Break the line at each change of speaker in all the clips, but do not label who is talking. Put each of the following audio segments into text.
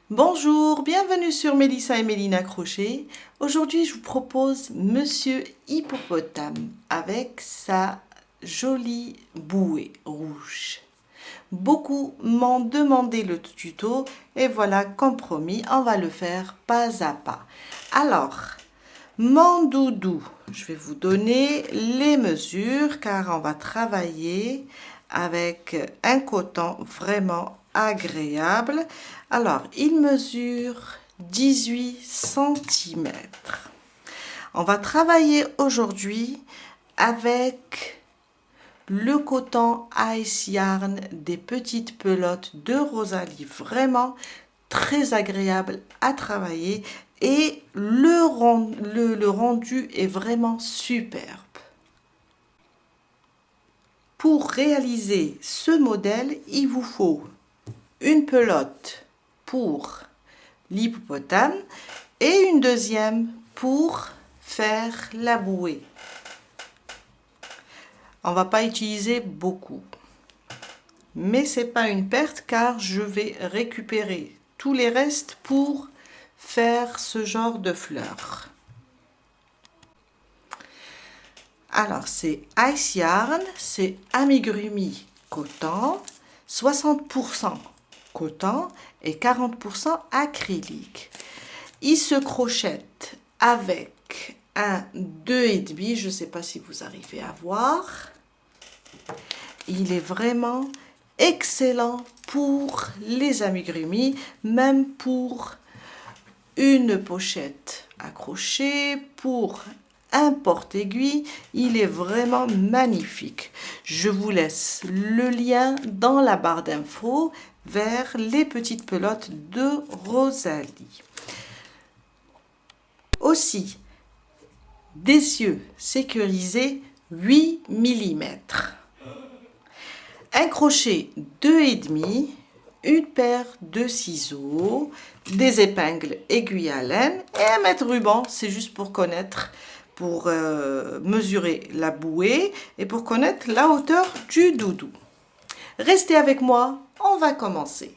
Bonjour, bienvenue sur Mélissa et Mélina Crochet. Aujourd'hui, je vous propose Monsieur Hippopotame avec sa jolie bouée rouge. Beaucoup m'ont demandé le tuto et voilà, comme promis, on va le faire pas à pas. Alors, mon doudou, je vais vous donner les mesures car on va travailler avec un coton vraiment agréable. Alors, il mesure 18 cm. On va travailler aujourd'hui avec le coton Ice Yarn des petites pelotes de Rosalie. Vraiment très agréable à travailler et le rendu est vraiment superbe. Pour réaliser ce modèle, il vous faut une pelote pour l'hippopotame et une deuxième pour faire la bouée. On ne va pas utiliser beaucoup, mais ce n'est pas une perte car je vais récupérer tous les restes pour faire ce genre de fleurs. Alors c'est Ice Yarn, c'est amigurumi coton, 60% coton et 40% acrylique. Il se crochette avec un 2,5, je ne sais pas si vous arrivez à voir. Il est vraiment excellent pour les amigurumis, même pour une pochette accrochée, pour un porte-aiguille. Il est vraiment magnifique. Je vous laisse le lien dans la barre d'infos vers les petites pelotes de Rosalie. Aussi, des yeux sécurisés 8 mm. Un crochet 2,5, une paire de ciseaux, des épingles aiguilles à laine et un mètre ruban, c'est juste pour connaître, pour mesurer la bouée et pour connaître la hauteur du doudou. Restez avec moi, on va commencer.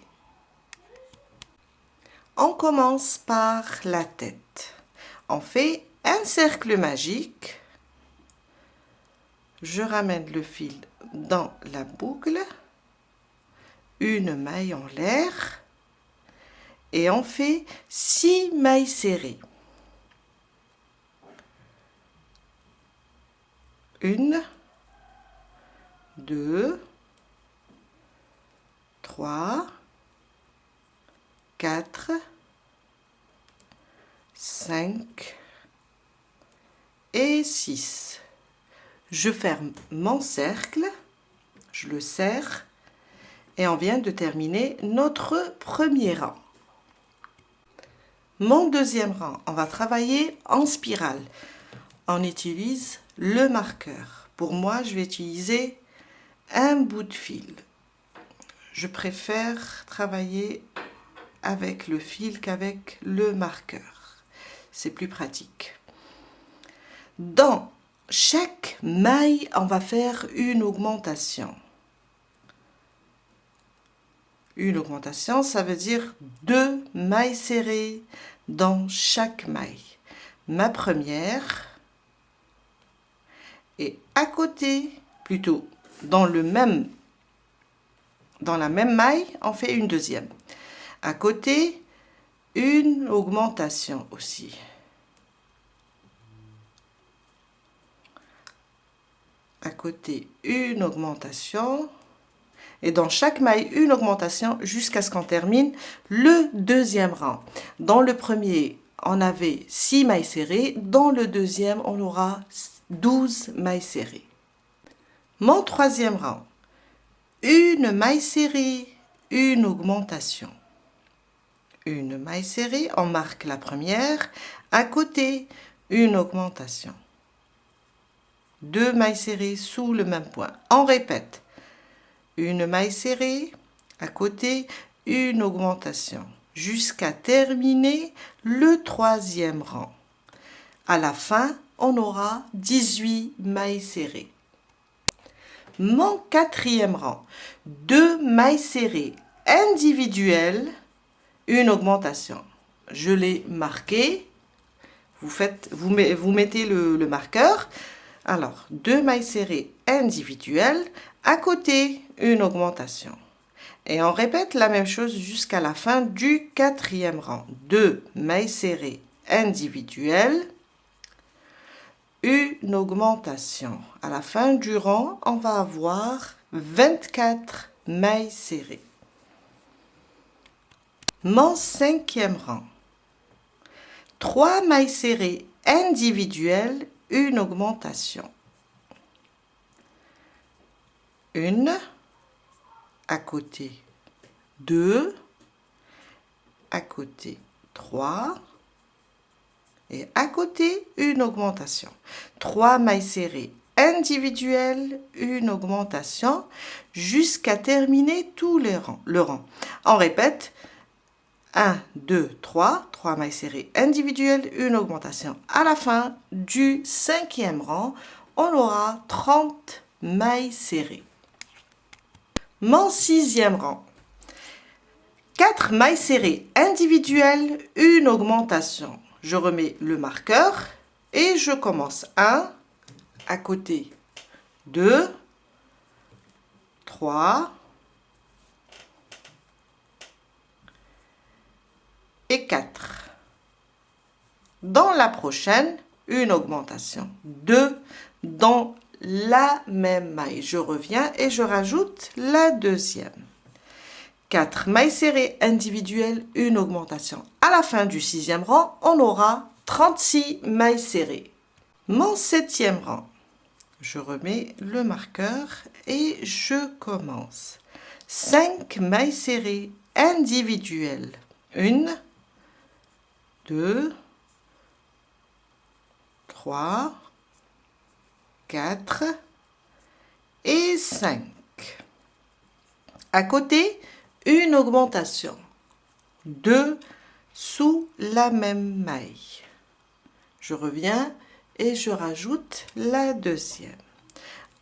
On commence par la tête. On fait un cercle magique. Je ramène le fil dans la boucle, une maille en l'air et on fait 6 mailles serrées. 1, 2, 3, 4, 5 et 6. Je ferme mon cercle, je le serre et on vient de terminer notre premier rang. Mon deuxième rang, on va travailler en spirale. On utilise le marqueur. Pour moi, je vais utiliser un bout de fil. Je préfère travailler avec le fil qu'avec le marqueur. C'est plus pratique. Dans chaque maille, on va faire une augmentation. Une augmentation, ça veut dire 2 mailles serrées dans chaque maille. Ma première et à côté, plutôt dans la même maille, on fait une deuxième. À côté, une augmentation aussi. À côté, une augmentation. Et dans chaque maille, une augmentation jusqu'à ce qu'on termine le deuxième rang. Dans le premier, on avait 6 mailles serrées. Dans le deuxième, on aura 12 mailles serrées. Mon troisième rang, une maille serrée, une augmentation. Une maille serrée, on marque la première. À côté, une augmentation. 2 mailles serrées sous le même point. On répète. Une maille serrée, à côté, une augmentation, jusqu'à terminer le troisième rang. À la fin, on aura 18 mailles serrées. Mon quatrième rang, 2 mailles serrées individuelles une augmentation. Je l'ai marqué. Vous mettez le marqueur. Alors, 2 mailles serrées individuelles. À côté, une augmentation. Et on répète la même chose jusqu'à la fin du 4e rang. 2 mailles serrées individuelles. Une augmentation. À la fin du rang, on va avoir 24 mailles serrées. Mon 5e rang. 3 mailles serrées individuelles, une augmentation. Une, à côté 2, à côté 3 et à côté une augmentation. 3 mailles serrées individuelles, une augmentation jusqu'à terminer tous les rangs, le rang. On répète. 1, 2, 3, 3 mailles serrées individuelles, une augmentation. À la fin du 5e rang, on aura 30 mailles serrées. Mon 6e rang. 4 mailles serrées individuelles, une augmentation. Je remets le marqueur et je commence. 1, à côté 2, 3, et 4. Dans la prochaine, une augmentation. 2 dans la même maille. Je reviens et je rajoute la deuxième. 4 mailles serrées individuelles, une augmentation. À la fin du 6e rang, on aura 36 mailles serrées. Mon 7e rang. Je remets le marqueur et je commence. 5 mailles serrées individuelles. 1, 2, 3, 4 et 5. À côté, une augmentation. 2 sous la même maille. Je reviens et je rajoute la deuxième.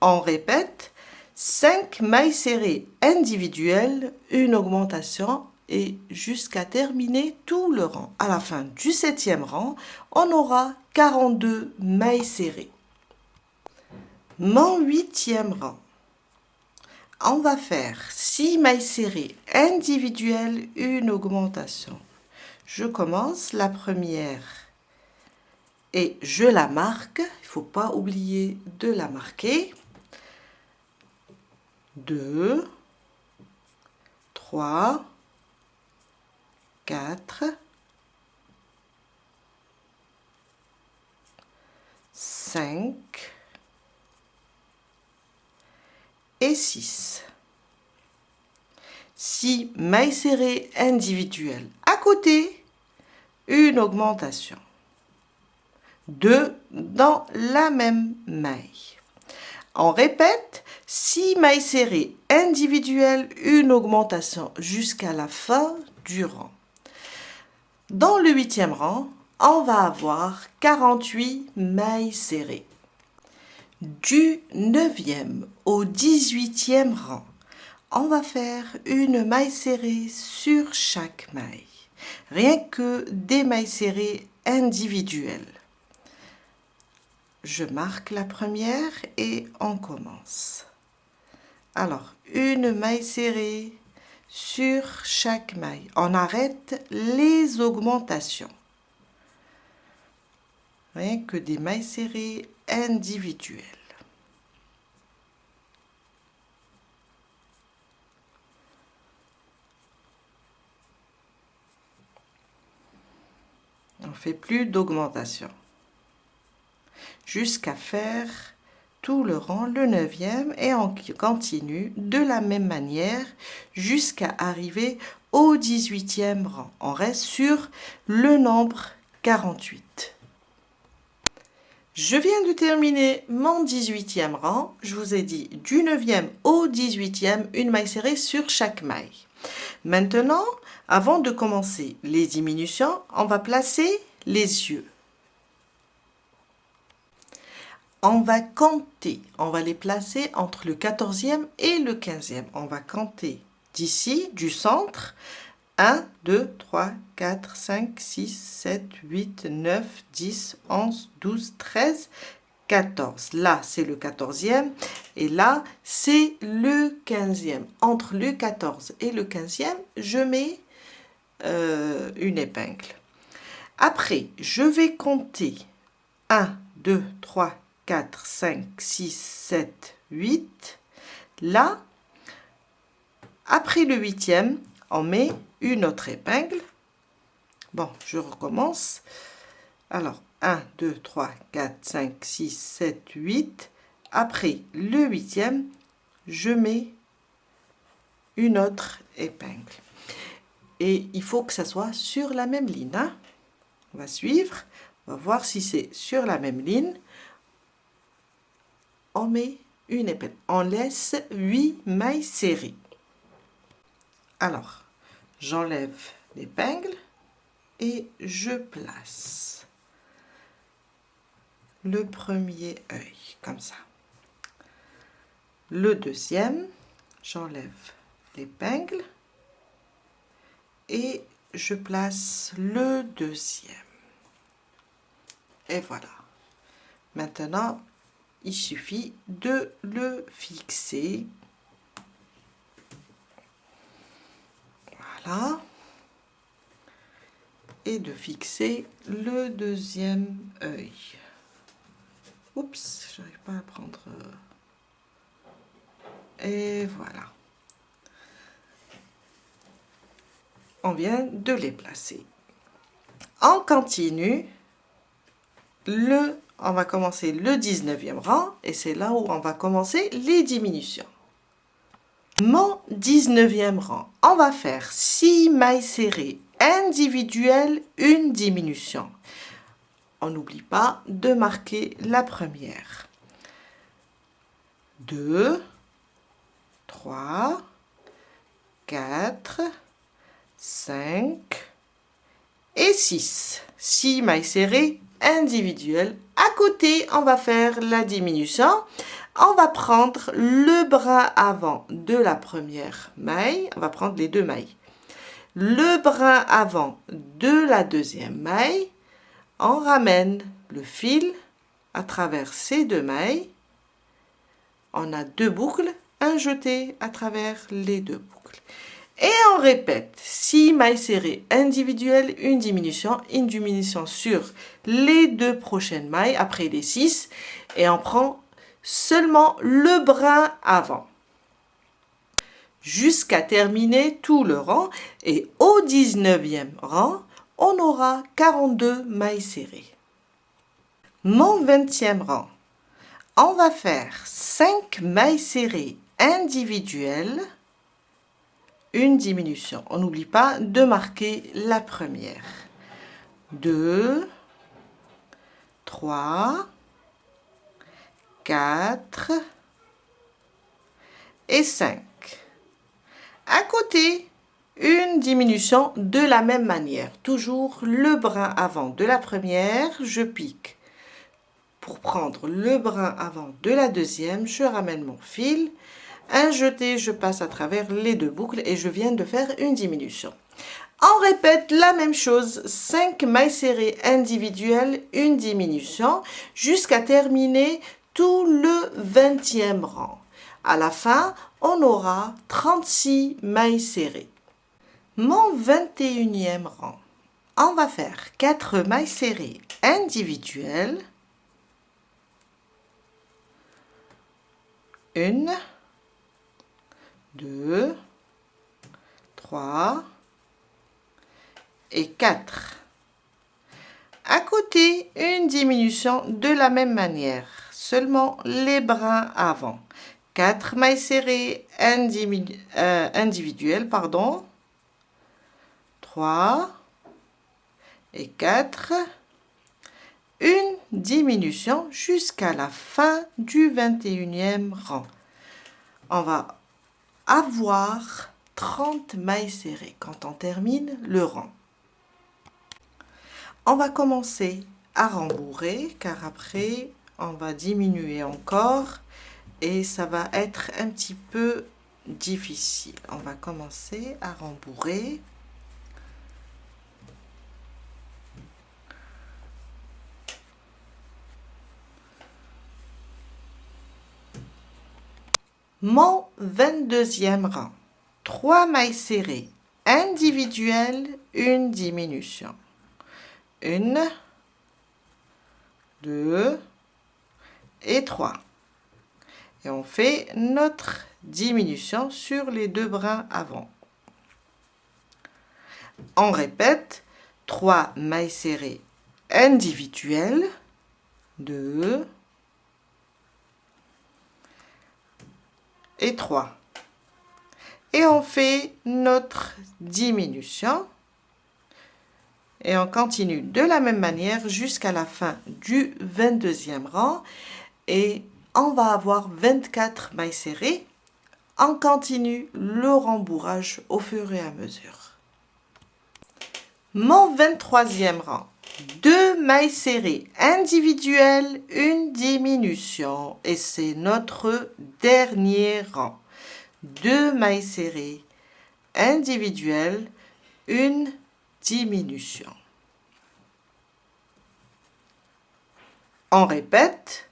On répète, 5 mailles serrées individuelles, une augmentation et jusqu'à terminer tout le rang. À la fin du 7e rang, on aura 42 mailles serrées. Mon 8e rang. On va faire 6 mailles serrées individuelles, une augmentation. Je commence la première et je la marque. Il ne faut pas oublier de la marquer. 2, 3, 4, 5 et 6. 6 mailles serrées individuelles. À côté, une augmentation. 2 dans la même maille. On répète, 6 mailles serrées individuelles, une augmentation jusqu'à la fin du rang. Dans le 8e rang, on va avoir 48 mailles serrées. Du 9e au 18e rang, on va faire une maille serrée sur chaque maille. Rien que des mailles serrées individuelles. Je marque la première et on commence. Alors, une maille serrée sur chaque maille. On arrête les augmentations. Rien que des mailles serrées individuelles. On ne fait plus d'augmentation. Jusqu'à faire tout le rang, le 9e, et on continue de la même manière jusqu'à arriver au 18e rang. On reste sur le nombre 48. Je viens de terminer mon 18e rang. Je vous ai dit du 9e au 18e, une maille serrée sur chaque maille. Maintenant, avant de commencer les diminutions, on va placer les yeux. On va compter, on va les placer entre le 14e et le 15e. On va compter d'ici, du centre, 1, 2, 3, 4, 5, 6, 7, 8, 9, 10, 11, 12, 13, 14. Là, c'est le 14e. Et là, c'est le 15e. Entre le 14 et le 15e, je mets une épingle. Après, je vais compter 1, 2, 3, 4, 5, 6, 7, 8. Là, après le 8e, on met une autre épingle. Bon, je recommence. Alors, 1, 2, 3, 4, 5, 6, 7, 8. Après le 8e, je mets une autre épingle. Et il faut que ça soit sur la même ligne. Hein. On va suivre. On va voir si c'est sur la même ligne. On met une épingle. On laisse 8 mailles serrées. Alors, j'enlève l'épingle et je place le premier œil, comme ça. Le deuxième, j'enlève l'épingle et je place le deuxième. Et voilà. Maintenant, il suffit de le fixer. Voilà. Et de fixer le deuxième œil. Oups, j'arrive pas à prendre. Et voilà. On vient de les placer. On continue. On va commencer le 19e rang et c'est là où on va commencer les diminutions. Mon 19e rang, on va faire 6 mailles serrées individuelles, une diminution. On n'oublie pas de marquer la première. 2, 3, 4, 5 et 6. 6 mailles serrées individuelles. À côté, on va faire la diminution. On va prendre le brin avant de la première maille. On va prendre les deux mailles. Le brin avant de la deuxième maille. On ramène le fil à travers ces deux mailles. On a deux boucles, un jeté à travers les deux boucles. Et on répète 6 mailles serrées individuelles, une diminution sur les deux prochaines mailles après les 6 et on prend seulement le brin avant jusqu'à terminer tout le rang et au 19e rang, on aura 42 mailles serrées. Mon 20e rang, on va faire 5 mailles serrées individuelles, une diminution. On n'oublie pas de marquer la première. 2, 3, 4 et 5. À côté, une diminution de la même manière. Toujours le brin avant de la première, je pique. Pour prendre le brin avant de la deuxième, je ramène mon fil. Un jeté, je passe à travers les deux boucles et je viens de faire une diminution. On répète la même chose, 5 mailles serrées individuelles, une diminution, jusqu'à terminer tout le 20e rang. À la fin, on aura 36 mailles serrées. Mon 21e rang, on va faire 4 mailles serrées individuelles, une, 2, 3 et 4. À côté, une diminution de la même manière, seulement les brins avant. 4 mailles serrées individuelles, 3 et 4. Une diminution jusqu'à la fin du 21e rang. On va avoir 30 mailles serrées quand on termine le rang. On va commencer à rembourrer car après on va diminuer encore et ça va être un petit peu difficile. On va commencer à rembourrer. Mon 22e rang. 3 mailles serrées individuelles, une diminution. 1, 2 et 3. Et on fait notre diminution sur les 2 brins avant. On répète, 3 mailles serrées individuelles, 2 et 3. Et on fait notre diminution. Et on continue de la même manière jusqu'à la fin du 22e rang. Et on va avoir 24 mailles serrées. On continue le rembourrage au fur et à mesure. Mon 23e rang. 2 mailles serrées individuelles, une diminution. Et c'est notre dernier rang. 2 mailles serrées individuelles, une diminution. On répète,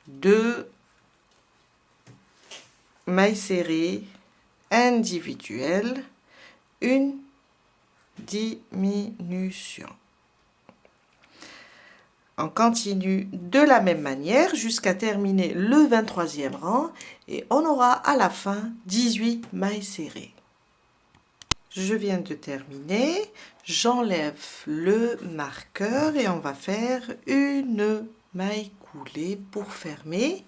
2 mailles serrées individuelles, une diminution. On continue de la même manière jusqu'à terminer le 23e rang et on aura à la fin 18 mailles serrées. Je viens de terminer, j'enlève le marqueur et on va faire une maille coulée pour fermer.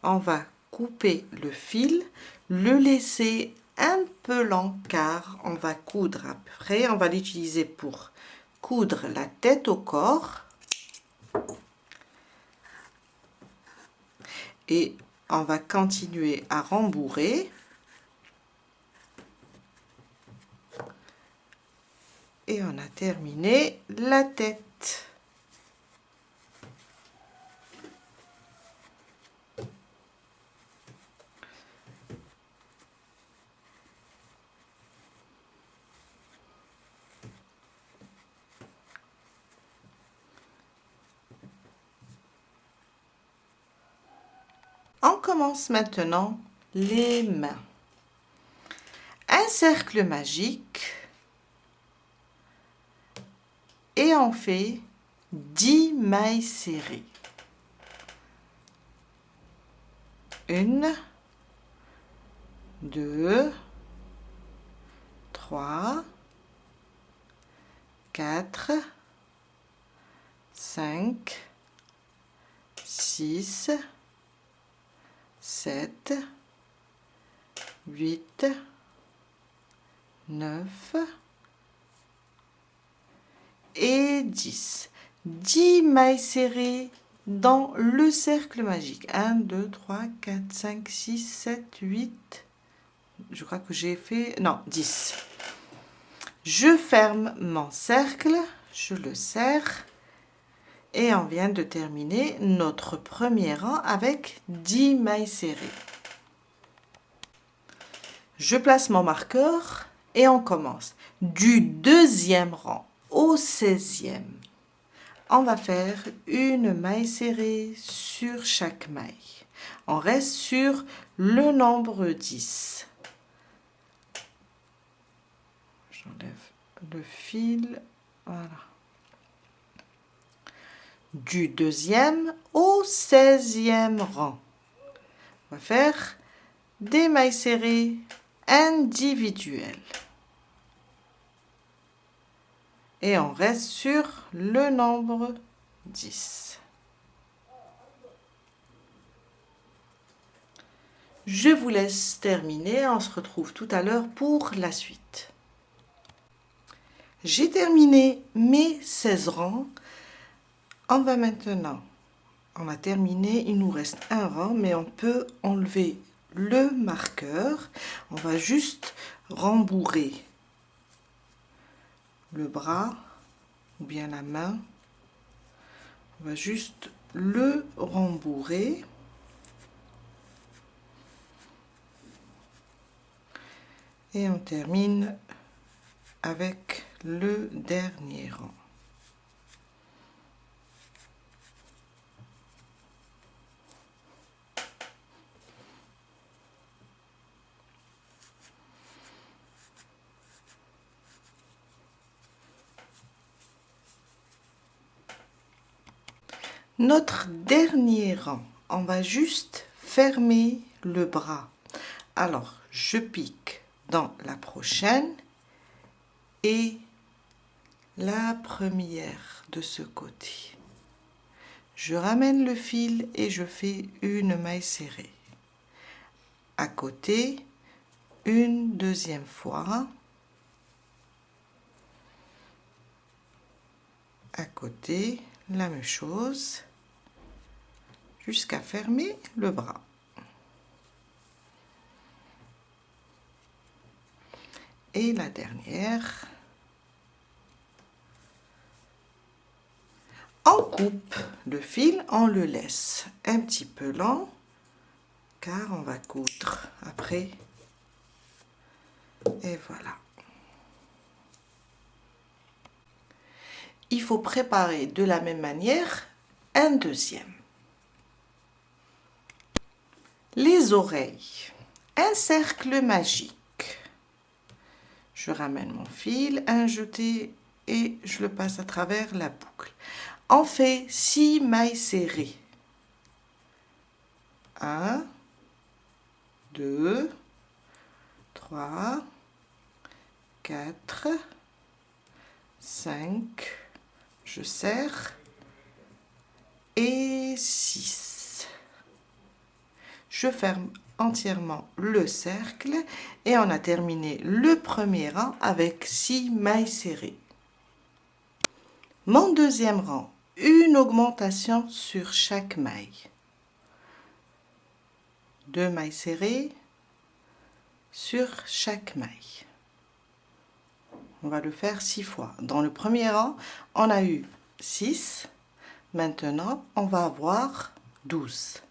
On va couper le fil, le laisser un peu lent car on va coudre après, on va l'utiliser pour coudre la tête au corps. Et on va continuer à rembourrer. Et on a terminé la tête. On commence maintenant les mains. Un cercle magique. Et on fait 10 mailles serrées. 1, 2, 3, 4, 5, 6, 7, 8, 9 et 10. 10 mailles serrées dans le cercle magique. 1, 2, 3, 4, 5, 6, 7, 8. Je crois que j'ai fait... Non, 10. Je ferme mon cercle, je le serre. Et on vient de terminer notre premier rang avec 10 mailles serrées. Je place mon marqueur et on commence. Du 2e rang au 16e, on va faire une maille serrée sur chaque maille. On reste sur le nombre 10. J'enlève le fil, voilà. Du 2e au 16e rang, on va faire des mailles serrées individuelles. Et on reste sur le nombre 10. Je vous laisse terminer, on se retrouve tout à l'heure pour la suite. J'ai terminé mes 16 rangs. On va maintenant, on a terminé, il nous reste un rang, mais on peut enlever le marqueur. On va juste rembourrer le bras ou bien la main. On va juste le rembourrer. Et on termine avec le dernier rang. Notre dernier rang, on va juste fermer le bras. Alors, je pique dans la prochaine et la première de ce côté. Je ramène le fil et je fais une maille serrée. À côté, une deuxième fois. À côté, la même chose, jusqu'à fermer le bras. Et la dernière. On coupe le fil, on le laisse un petit peu lent, car on va coudre après. Et voilà. Il faut préparer de la même manière un deuxième. Les oreilles. Un cercle magique. Je ramène mon fil, un jeté et je le passe à travers la boucle. On fait 6 mailles serrées. 1, 2, 3, 4, 5, je serre, et 6. Je ferme entièrement le cercle et on a terminé le premier rang avec 6 mailles serrées. Mon deuxième rang, une augmentation sur chaque maille. 2 mailles serrées sur chaque maille. On va le faire 6 fois. Dans le premier rang, on a eu 6. Maintenant, on va avoir 12.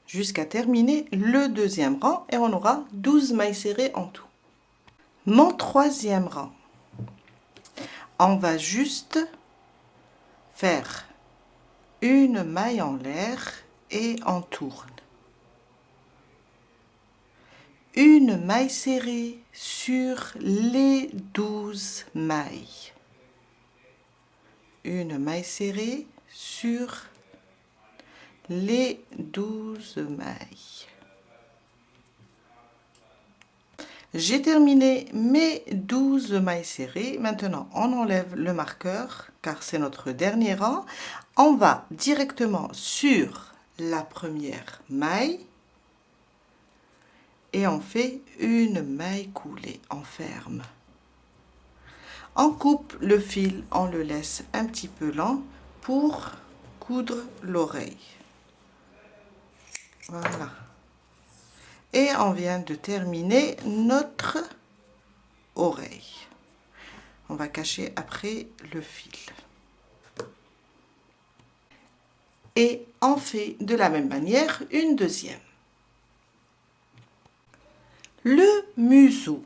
Jusqu'à terminer le deuxième rang et on aura 12 mailles serrées en tout. Mon troisième rang, on va juste faire une maille en l'air et on tourne. Une maille serrée sur les 12 mailles. Une maille serrée sur les 12 mailles. J'ai terminé mes 12 mailles serrées. Maintenant, on enlève le marqueur car c'est notre dernier rang. On va directement sur la première maille et on fait une maille coulée. On ferme. On coupe le fil, on le laisse un petit peu lent pour coudre l'oreille. Voilà. Et on vient de terminer notre oreille. On va cacher après le fil. Et on fait de la même manière une deuxième. Le museau.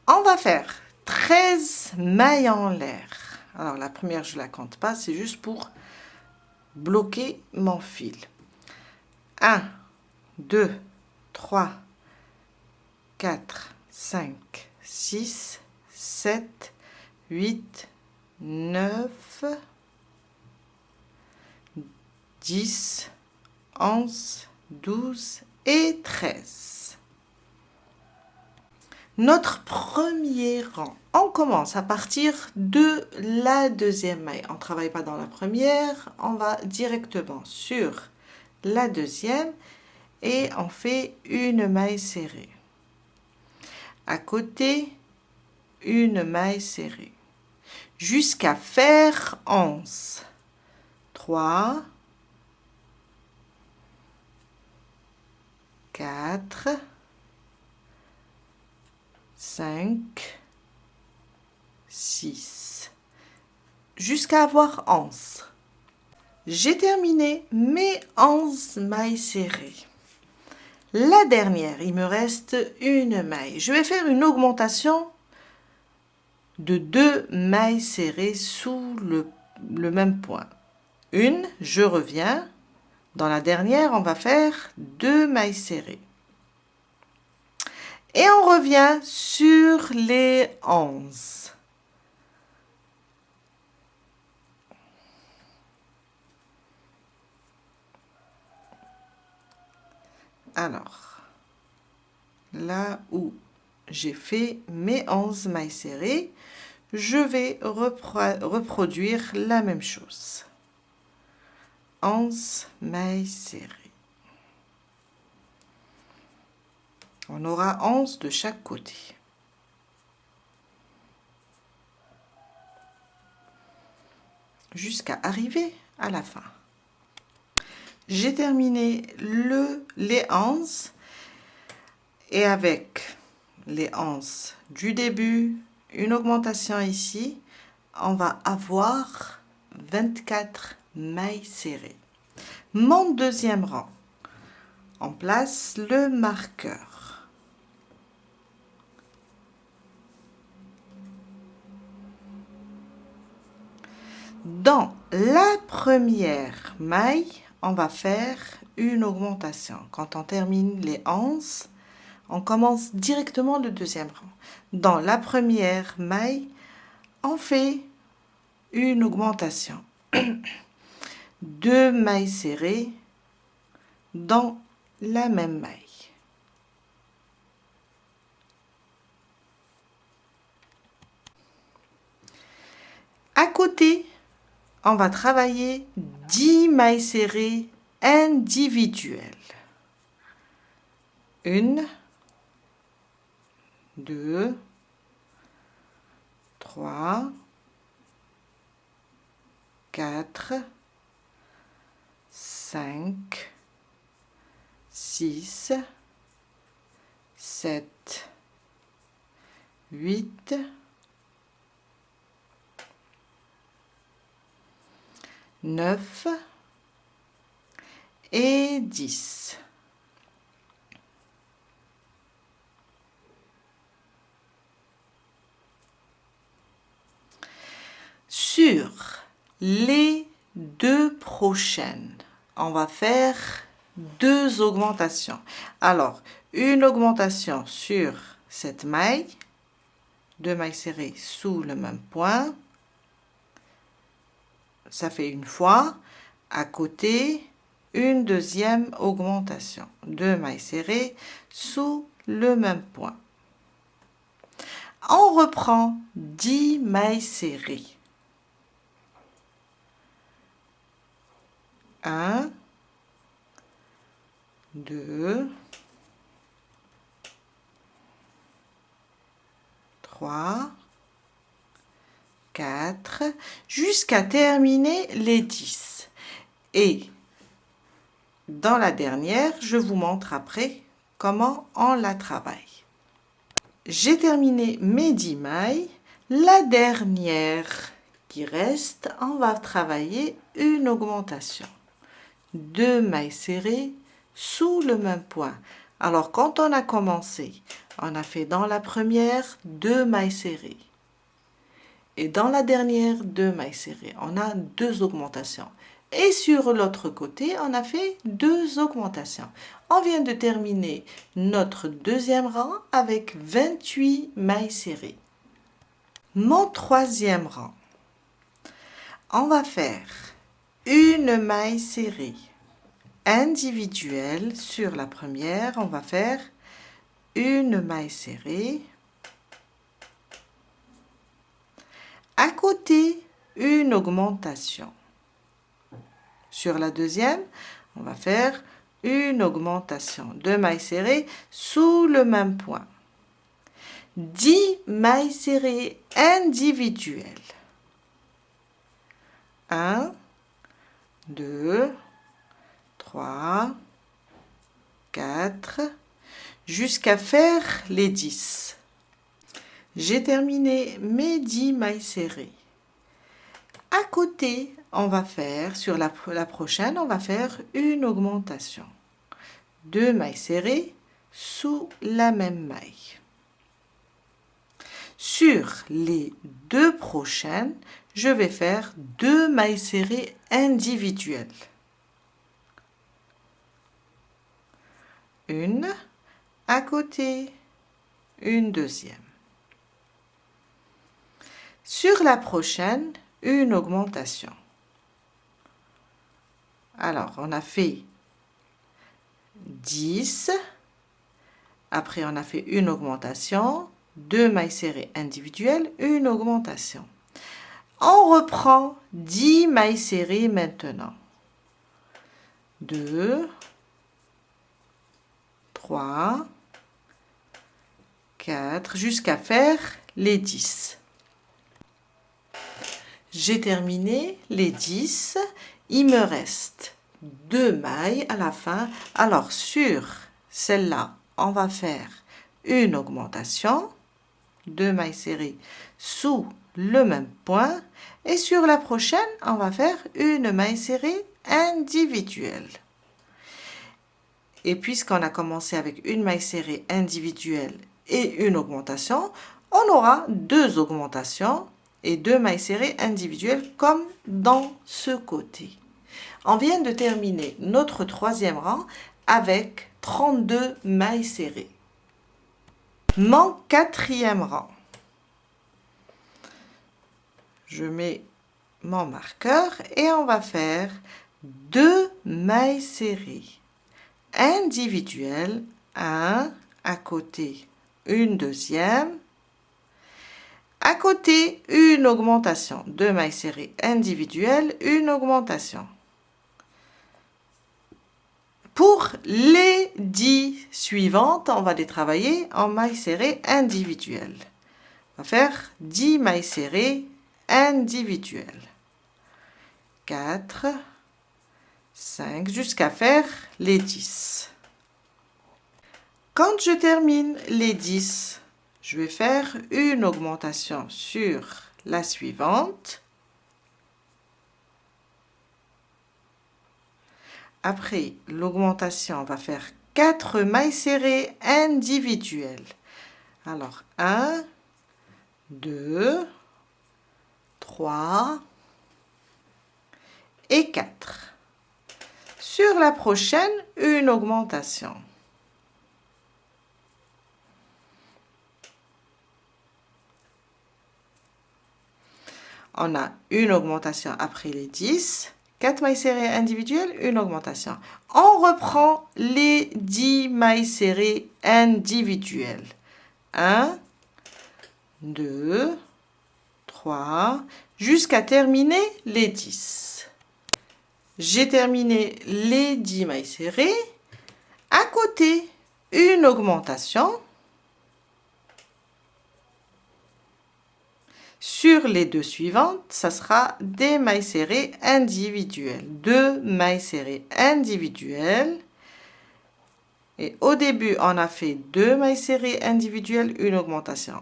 On va faire 13 mailles en l'air. Alors la première, je ne la compte pas, c'est juste pour bloquer mon fil. 1, 2, 3, 4, 5, 6, 7, 8, 9, 10, 11, 12 et 13. Notre premier rang, on commence à partir de la deuxième maille. On ne travaille pas dans la première, on va directement sur la deuxième et on fait une maille serrée. À côté, une maille serrée. Jusqu'à faire 11. 3, 4, 5, 6. Jusqu'à avoir 11. J'ai terminé mes 11 mailles serrées. La dernière, il me reste une maille. Je vais faire une augmentation de 2 mailles serrées sous le même point. Une, je reviens. Dans la dernière, on va faire 2 mailles serrées. Et on revient sur les 11. Alors, là où j'ai fait mes 11 mailles serrées, je vais reproduire la même chose. 11 mailles serrées. On aura 11 de chaque côté. Jusqu'à arriver à la fin. J'ai terminé les 11 et avec les 11 du début, une augmentation ici, on va avoir 24 mailles serrées. Mon deuxième rang, on place le marqueur. Dans la première maille, on va faire une augmentation. Quand on termine les 11, on commence directement le deuxième rang. Dans la première maille, on fait une augmentation. 2 mailles serrées dans la même maille. À côté, on va travailler 10 mailles serrées individuelles. 1, 2, 3, 4, 5, 6, 7, 8, 9 et 10. Sur les 2 prochaines, on va faire 2 augmentations. Alors, une augmentation sur cette maille, 2 mailles serrées sous le même point. Ça fait une fois. À côté, une deuxième augmentation. 2 mailles serrées sous le même point. On reprend 10 mailles serrées. 1, 2, 3, 4, jusqu'à terminer les 10. Et dans la dernière, je vous montre après comment on la travaille. J'ai terminé mes 10 mailles. La dernière qui reste, on va travailler une augmentation. 2 mailles serrées sous le même point. Alors, quand on a commencé, on a fait dans la première 2 mailles serrées. Et dans la dernière, 2 mailles serrées. On a 2 augmentations. Et sur l'autre côté, on a fait 2 augmentations. On vient de terminer notre deuxième rang avec 28 mailles serrées. Mon troisième rang, on va faire une maille serrée individuelle. Sur la première, on va faire une maille serrée. À côté, une augmentation. Sur la deuxième, on va faire une augmentation. 2 mailles serrées sous le même point. 10 mailles serrées individuelles. 1, 2, 3, 4, jusqu'à faire les 10. J'ai terminé mes 10 mailles serrées. À côté, on va faire, sur la prochaine, on va faire une augmentation. 2 mailles serrées sous la même maille. Sur les 2 prochaines, je vais faire 2 mailles serrées individuelles. Une à côté, une deuxième. Sur la prochaine, une augmentation. Alors, on a fait 10. Après, on a fait une augmentation. 2 mailles serrées individuelles, une augmentation. On reprend 10 mailles serrées maintenant. 2, 3, 4, jusqu'à faire les 10. J'ai terminé les 10. Il me reste 2 mailles à la fin. Alors, sur celle-là, on va faire une augmentation. 2 mailles serrées sous le même point. Et sur la prochaine, on va faire une maille serrée individuelle. Et puisqu'on a commencé avec une maille serrée individuelle et une augmentation, on aura 2 augmentations et 2 mailles serrées individuelles comme dans ce côté. On vient de terminer notre 3e rang avec 32 mailles serrées. Mon 4e rang. Je mets mon marqueur et on va faire 2 mailles serrées individuelles, 1 à côté, une deuxième, à côté une augmentation, 2 mailles serrées individuelles, une augmentation. Pour les 10 suivantes, on va les travailler en mailles serrées individuelles. On va faire 10 mailles serrées individuelles. 4, 5, jusqu'à faire les 10. Quand je termine les 10, je vais faire une augmentation sur la suivante. Après l'augmentation, on va faire 4 mailles serrées individuelles. Alors, 1, 2, 3 et 4. Sur la prochaine, une augmentation. On a une augmentation après les 10. 4 mailles serrées individuelles, une augmentation. On reprend les 10 mailles serrées individuelles. 1, 2, 3, jusqu'à terminer les 10. J'ai terminé les 10 mailles serrées. À côté, une augmentation. Sur les 2 suivantes, ça sera des mailles serrées individuelles. 2 mailles serrées individuelles. Et au début, on a fait 2 mailles serrées individuelles, une augmentation.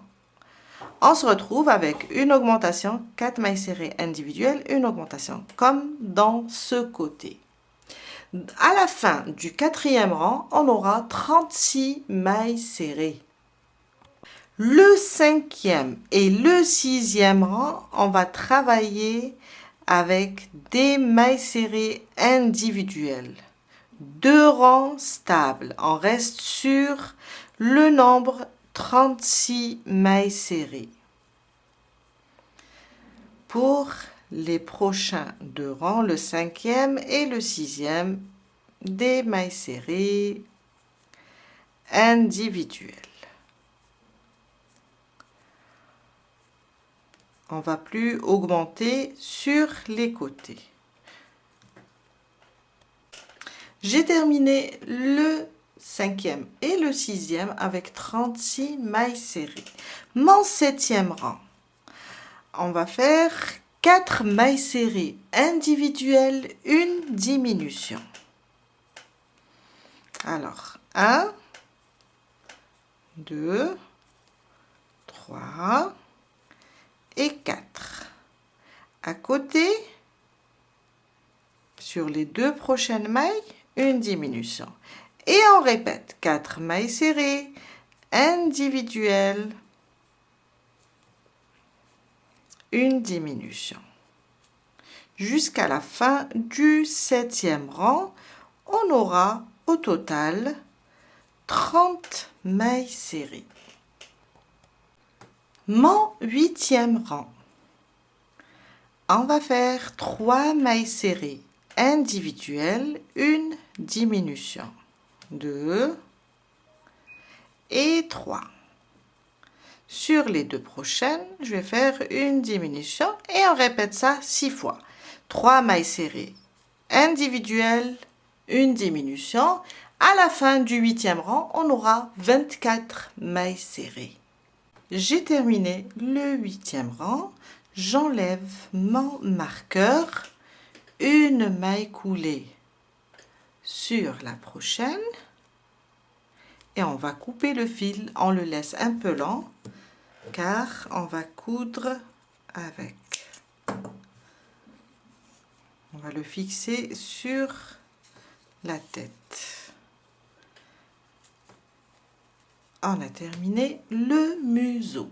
On se retrouve avec une augmentation, 4 mailles serrées individuelles, une augmentation, comme dans ce côté. À la fin du 4e rang, on aura 36 mailles serrées. Le 5e et le 6e rang, on va travailler avec des mailles serrées individuelles. 2 rangs stables. On reste sur le nombre 36 mailles serrées. Pour les prochains 2 rangs, le 5e et le 6e, des mailles serrées individuelles. On ne va plus augmenter sur les côtés. J'ai terminé le 5e et le 6e avec 36 mailles serrées. Mon 7e rang, on va faire 4 mailles serrées individuelles, une diminution. Alors, 1, 2, 3 et 4. À côté, sur les 2 prochaines mailles, une diminution. Et on répète 4 mailles serrées individuelles, une diminution. Jusqu'à la fin du 7e rang, on aura au total 30 mailles serrées. Mon 8e rang. On va faire 3 mailles serrées individuelles, une diminution. 2 et 3. Sur les 2 prochaines, je vais faire une diminution et on répète ça 6 fois. 3 mailles serrées individuelles, une diminution. À la fin du 8e rang, on aura 24 mailles serrées. J'ai terminé le 8e rang. J'enlève mon marqueur, une maille coulée sur la prochaine et on va couper le fil. On le laisse un peu lent car on va coudre avec. On va le fixer sur la tête. On a terminé le museau.